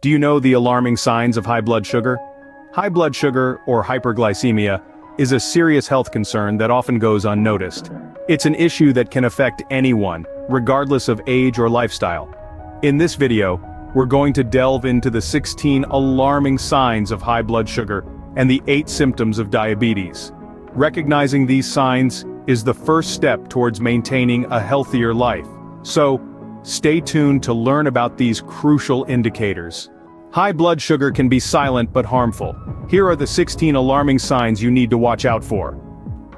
Do you know the alarming signs of high blood sugar? High blood sugar, or hyperglycemia, is a serious health concern that often goes unnoticed. It's an issue that can affect anyone, regardless of age or lifestyle. In this video, we're going to delve into the 16 alarming signs of high blood sugar and the 8 symptoms of diabetes. Recognizing these signs is the first step towards maintaining a healthier life. So, stay tuned to learn about these crucial indicators. High blood sugar can be silent but harmful. Here are the 16 alarming signs you need to watch out for.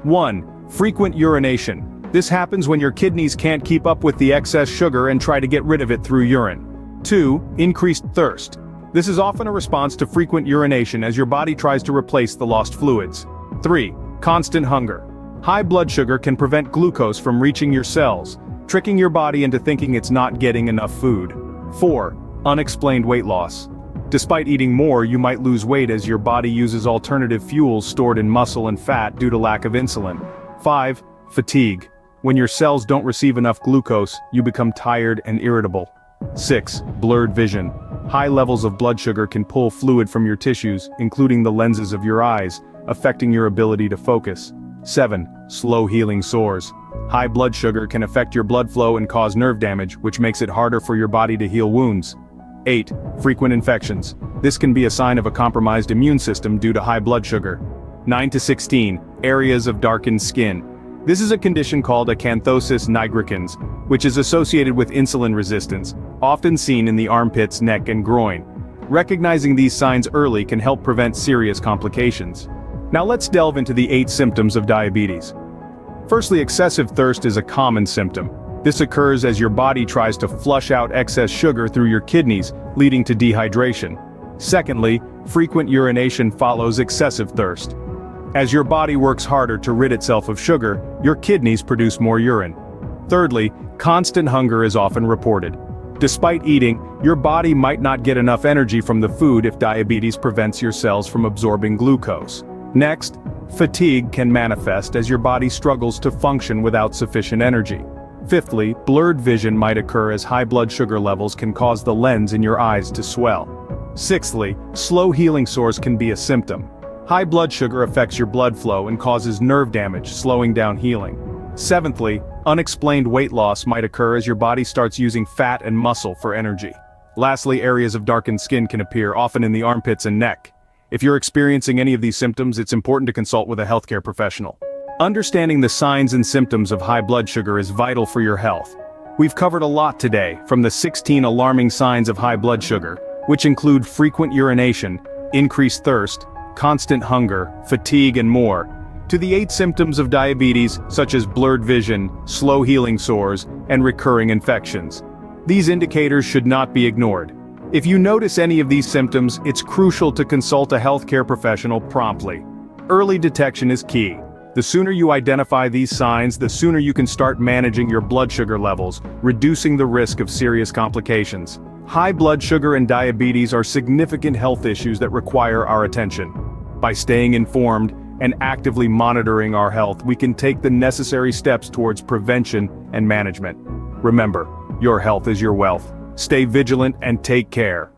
1. Frequent urination. This happens when your kidneys can't keep up with the excess sugar and try to get rid of it through urine. 2. Increased thirst. This is often a response to frequent urination as your body tries to replace the lost fluids. 3. Constant hunger. High blood sugar can prevent glucose from reaching your cells, tricking your body into thinking it's not getting enough food. 4. Unexplained weight loss. Despite eating more, you might lose weight as your body uses alternative fuels stored in muscle and fat due to lack of insulin. 5. Fatigue. When your cells don't receive enough glucose, you become tired and irritable. 6. Blurred vision. High levels of blood sugar can pull fluid from your tissues, including the lenses of your eyes, affecting your ability to focus. 7. Slow healing sores. High blood sugar can affect your blood flow and cause nerve damage, which makes it harder for your body to heal wounds. 8. Frequent infections. This can be a sign of a compromised immune system due to high blood sugar. 9 to 16. Areas of darkened skin. This is a condition called acanthosis nigricans, which is associated with insulin resistance, often seen in the armpits, neck, and groin. Recognizing these signs early can help prevent serious complications. Now let's delve into the 8 symptoms of diabetes. Firstly, excessive thirst is a common symptom. This occurs as your body tries to flush out excess sugar through your kidneys, leading to dehydration. Secondly, frequent urination follows excessive thirst. As your body works harder to rid itself of sugar, your kidneys produce more urine. Thirdly, constant hunger is often reported. Despite eating, your body might not get enough energy from the food if diabetes prevents your cells from absorbing glucose. Next, fatigue can manifest as your body struggles to function without sufficient energy. Fifthly, blurred vision might occur as high blood sugar levels can cause the lens in your eyes to swell. Sixthly, slow healing sores can be a symptom. High blood sugar affects your blood flow and causes nerve damage, slowing down healing. Seventhly, unexplained weight loss might occur as your body starts using fat and muscle for energy. Lastly, areas of darkened skin can appear, often in the armpits and neck. If you're experiencing any of these symptoms, it's important to consult with a healthcare professional. Understanding the signs and symptoms of high blood sugar is vital for your health. We've covered a lot today, from the 16 alarming signs of high blood sugar, which include frequent urination, increased thirst, constant hunger, fatigue, and more, to the 8 symptoms of diabetes, such as blurred vision, slow healing sores, and recurring infections. These indicators should not be ignored. If you notice any of these symptoms, it's crucial to consult a healthcare professional promptly. Early detection is key. The sooner you identify these signs, the sooner you can start managing your blood sugar levels, reducing the risk of serious complications. High blood sugar and diabetes are significant health issues that require our attention. By staying informed and actively monitoring our health, we can take the necessary steps towards prevention and management. Remember, your health is your wealth. Stay vigilant and take care.